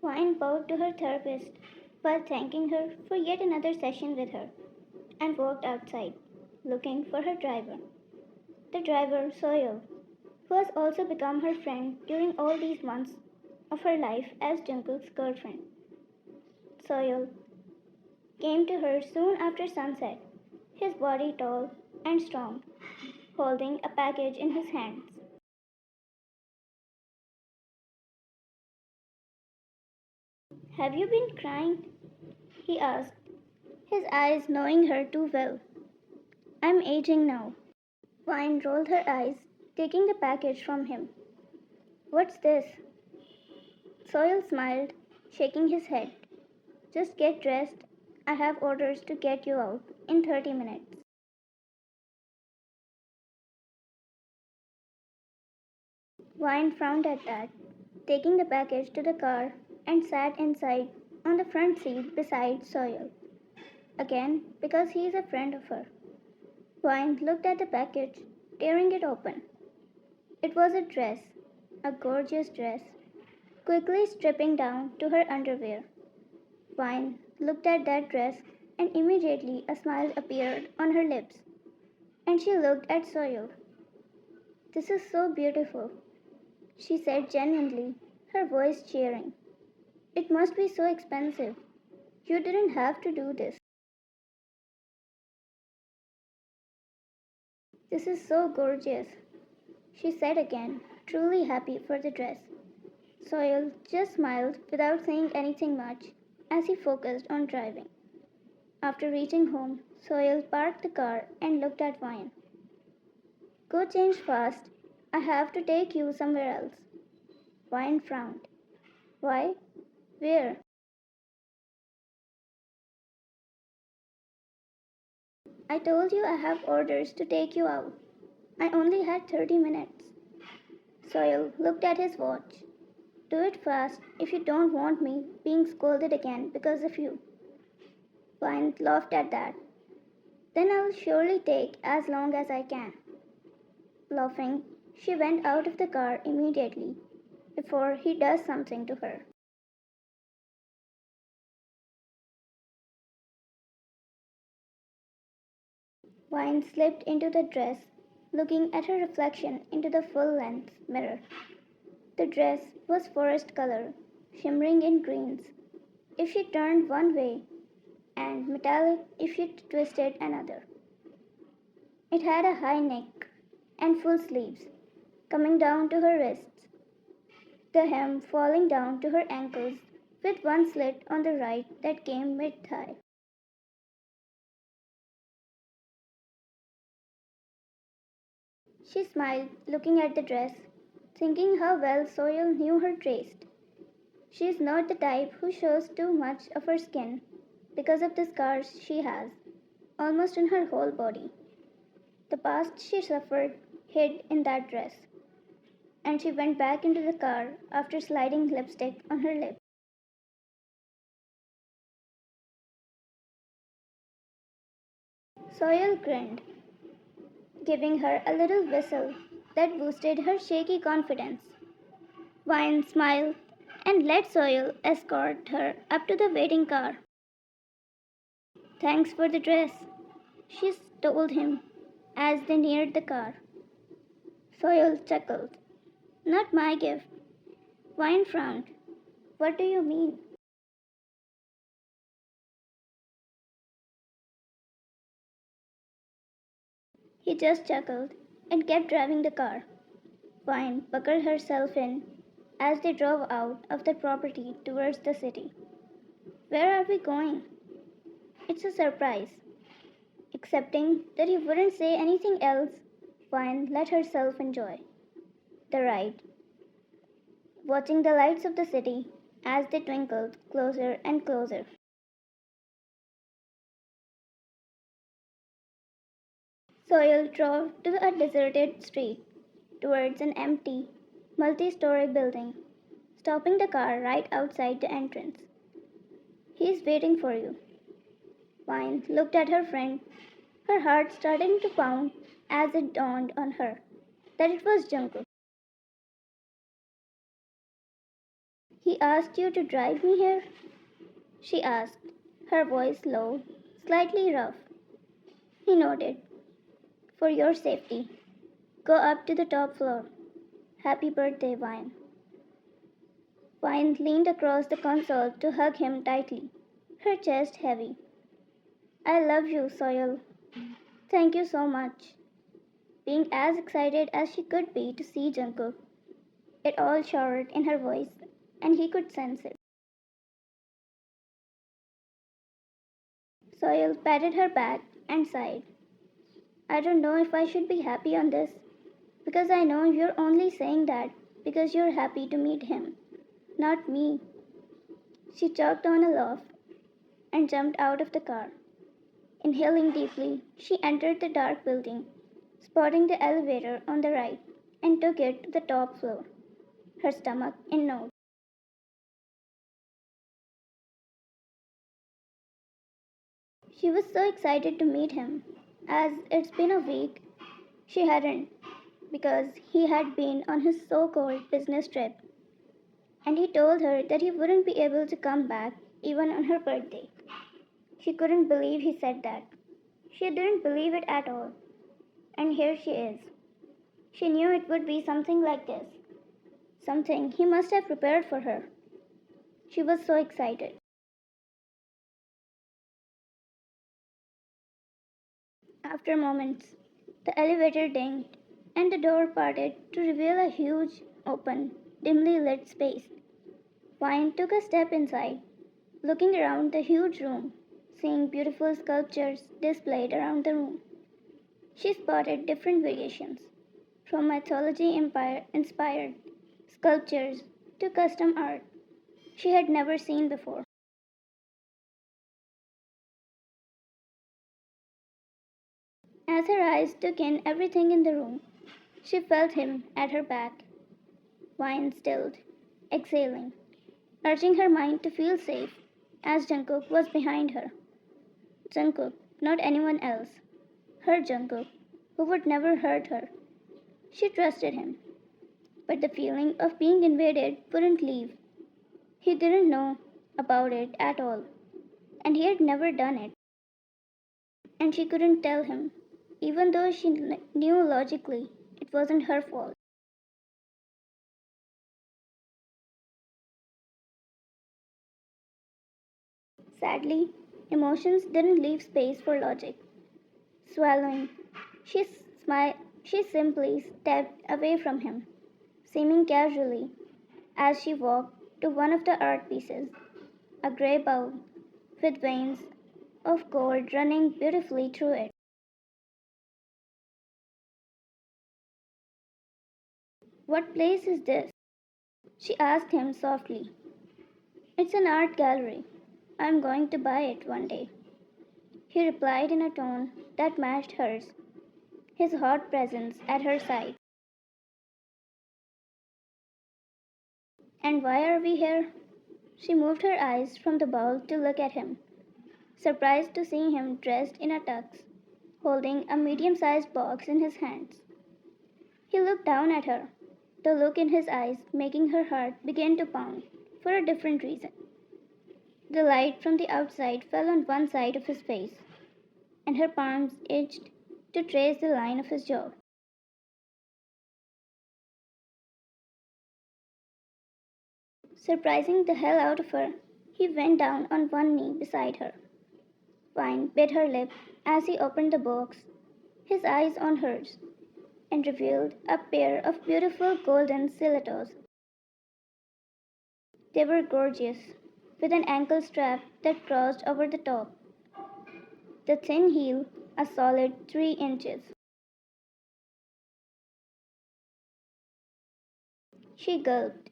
Wine bowed to her therapist while thanking her for yet another session with her and walked outside, looking for her driver. The driver, Soil, who has also become her friend during all these months of her life as Jungkook's girlfriend. Soil came to her soon after sunset, his body tall and strong, holding a package in his hands. Have you been crying? He asked, his eyes knowing her too well. I'm aging now. Vine rolled her eyes, taking the package from him. What's this? Soil smiled, shaking his head. Just get dressed. I have orders to get you out in 30 minutes. Vine frowned at that, taking the package to the car and sat inside on the front seat beside Soil. Again, because he is a friend of her. Vine looked at the package, tearing it open. It was a dress, a gorgeous dress, quickly stripping down to her underwear. Vine looked at that dress and immediately a smile appeared on her lips. And she looked at Soil. This is so beautiful, she said genuinely, her voice cheering. It must be so expensive. You didn't have to do this. This is so gorgeous, she said again, truly happy for the dress. Soil just smiled without saying anything much as he focused on driving. After reaching home, Soil parked the car and looked at Vine. Go change fast. I have to take you somewhere else. Vine frowned. Why? Where? I told you I have orders to take you out. I only had 30 minutes. Soil looked at his watch. Do it fast if you don't want me being scolded again because of you. Vine laughed at that. Then I'll surely take as long as I can. Laughing, she went out of the car immediately before he does something to her. Vine slipped into the dress, looking at her reflection into the full length mirror. The dress was forest color, shimmering in greens if she turned one way, and metallic if she twisted another. It had a high neck and full sleeves, coming down to her wrists, the hem falling down to her ankles with one slit on the right that came mid thigh. She smiled, looking at the dress, thinking how well Soil knew her taste. She is not the type who shows too much of her skin because of the scars she has, almost in her whole body. The past she suffered hid in that dress, and she went back into the car after sliding lipstick on her lip. Soil grinned, giving her a little whistle that boosted her shaky confidence. Vine smiled and let Soil escort her up to the waiting car. Thanks for the dress, she told him as they neared the car. Soil chuckled. Not my gift. Vine frowned. What do you mean? He just chuckled and kept driving the car. Vine buckled herself in as they drove out of the property towards the city. Where are we going? It's a surprise. Accepting that he wouldn't say anything else, Vine let herself enjoy the ride, watching the lights of the city as they twinkled closer and closer. Soil drove to a deserted street towards an empty, multi story building, stopping the car right outside the entrance. He's waiting for you. Vine looked at her friend, her heart starting to pound as it dawned on her that it was Jungkook. He asked you to drive me here? She asked, her voice low, slightly rough. He nodded. For your safety. Go up to the top floor. Happy birthday, Vine. Vine leaned across the console to hug him tightly, her chest heavy. I love you, Soil. Thank you so much. Being as excited as she could be to see Jungkook, it all showed in her voice, and he could sense it. Soil patted her back and sighed. I don't know if I should be happy on this, because I know you're only saying that because you're happy to meet him, not me. She choked on a laugh and jumped out of the car. Inhaling deeply, she entered the dark building, spotting the elevator on the right, and took it to the top floor, her stomach in knots. She was so excited to meet him, as it's been a week she hadn't, because he had been on his so called business trip, and he told her that he wouldn't be able to come back even on her birthday. She couldn't believe he said that. She didn't believe it at all. And here she is. She knew it would be something like this, something he must have prepared for her. She was so excited. After moments, the elevator dinged and the door parted to reveal a huge, open, dimly lit space. Vine took a step inside, looking around the huge room, seeing beautiful sculptures displayed around the room. She spotted different variations, from mythology inspired sculptures to custom art she had never seen before. As her eyes took in everything in the room, she felt him at her back, wine stilled, exhaling, urging her mind to feel safe as Jungkook was behind her. Jungkook, not anyone else. Her Jungkook, who would never hurt her. She trusted him, but the feeling of being invaded wouldn't leave. He didn't know about it at all, and he had never done it, and she couldn't tell him, even though she knew logically it wasn't her fault. Sadly, emotions didn't leave space for logic. Swallowing, she, she simply stepped away from him, seeming casually as she walked to one of the art pieces, a grey bowl with veins of gold running beautifully through it. What place is this? She asked him softly. It's an art gallery. I'm going to buy it one day. He replied in a tone that matched hers, his hot presence at her side. And why are we here? She moved her eyes from the bowl to look at him, surprised to see him dressed in a tux, holding a medium sized box in his hands. He looked down at her, the look in his eyes making her heart begin to pound for a different reason. The light from the outside fell on one side of his face, and her palms itched to trace the line of his jaw. Surprising the hell out of her, he went down on one knee beside her. Wine bit her lip as he opened the box, his eyes on hers, and revealed a pair of beautiful golden stilettos. They were gorgeous, with an ankle strap that crossed over the top, the thin heel a solid 3 inches. She gulped.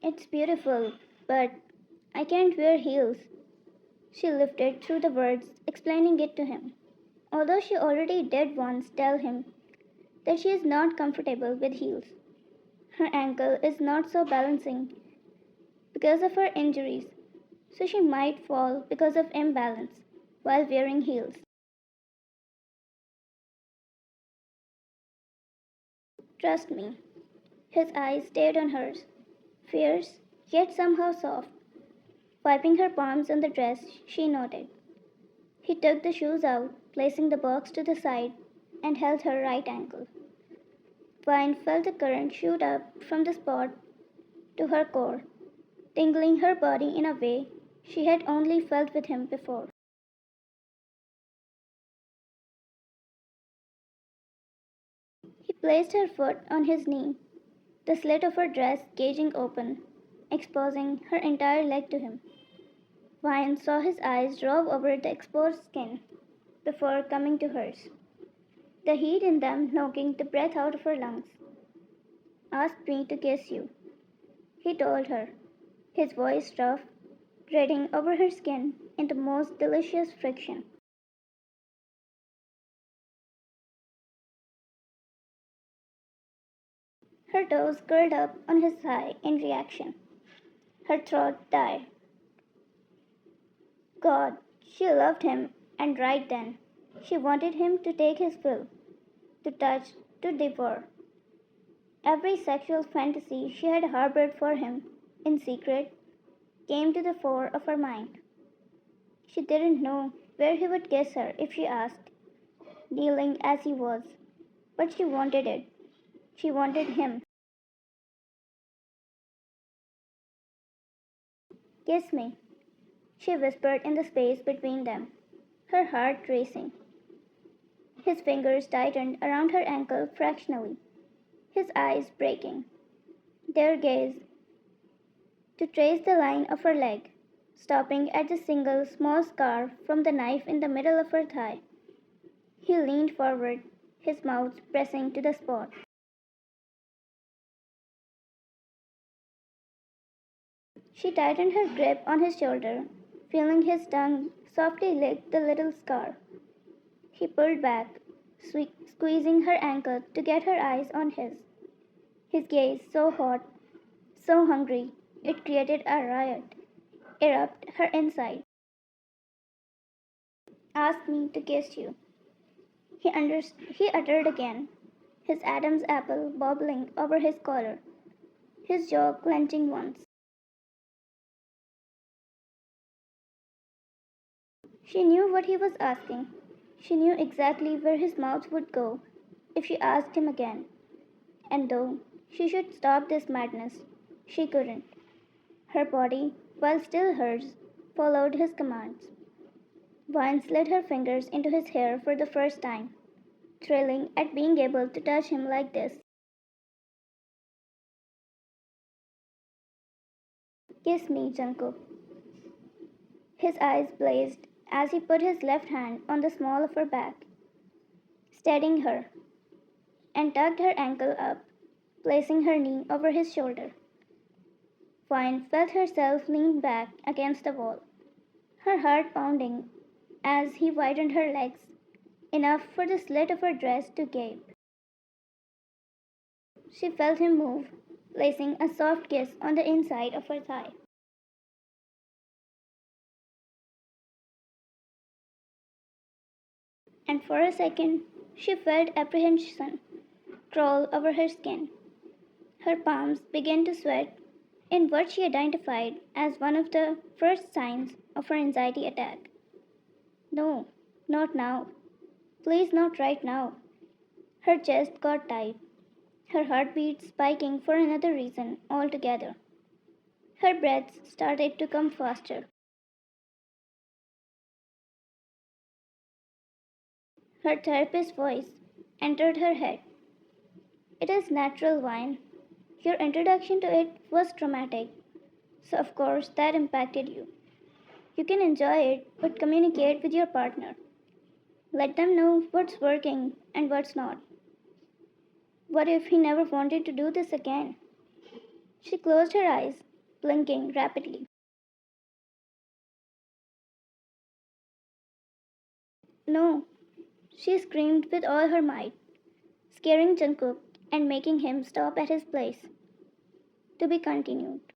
It's beautiful, but I can't wear heels. She lifted through the words, explaining it to him, although she already did once tell him that she is not comfortable with heels. Her ankle is not so balancing because of her injuries, so she might fall because of imbalance while wearing heels. Trust me. His eyes stayed on hers, fierce yet somehow soft. Wiping her palms on the dress, she nodded. He took the shoes out, placing the box to the side, and held her right ankle. Vine felt the current shoot up from the spot to her core, tingling her body in a way she had only felt with him before. He placed her foot on his knee, the slit of her dress gauging open, exposing her entire leg to him. Vine saw his eyes rove over the exposed skin before coming to hers, the heat in them knocking the breath out of her lungs. Ask me to kiss you, he told her, his voice rough, gritting over her skin in the most delicious friction. Her toes curled up on his thigh in reaction. Her throat died. God, she loved him, and right then, she wanted him to take his fill, to touch, to devour. Every sexual fantasy she had harbored for him, in secret, came to the fore of her mind. She didn't know where he would kiss her if she asked, kneeling as he was, but she wanted it. She wanted him. Kiss me, she whispered in the space between them, her heart racing. His fingers tightened around her ankle fractionally, his eyes breaking, their gaze to trace the line of her leg, stopping at the single small scar from the knife in the middle of her thigh. He leaned forward, his mouth pressing to the spot. She tightened her grip on his shoulder, feeling his tongue softly lick the little scar. He pulled back, squeezing her ankle to get her eyes on his gaze so hot, so hungry, it created a riot, erupt her inside. Ask me to kiss you. He uttered again, his Adam's apple bobbling over his collar, his jaw clenching once. She knew what he was asking. She knew exactly where his mouth would go if she asked him again. And though she should stop this madness, she couldn't. Her body, while still hers, followed his commands. Vine slid her fingers into his hair for the first time, thrilling at being able to touch him like this. Kiss me, Jungkook. His eyes blazed as he put his left hand on the small of her back, steadying her, and tugged her ankle up, placing her knee over his shoulder. Vine felt herself lean back against the wall, her heart pounding as he widened her legs enough for the slit of her dress to gape. She felt him move, placing a soft kiss on the inside of her thigh. And for a second, she felt apprehension crawl over her skin. Her palms began to sweat in what she identified as one of the first signs of her anxiety attack. No, not now. Please, not right now. Her chest got tight, her heartbeat spiking for another reason altogether. Her breaths started to come faster. Her therapist's voice entered her head. It is natural, Wine. Your introduction to it was traumatic, so of course that impacted you. You can enjoy it, but communicate with your partner. Let them know what's working and what's not. What if he never wanted to do this again? She closed her eyes, blinking rapidly. No, she screamed with all her might, scaring Jungkook and making him stop at his place. To be continued.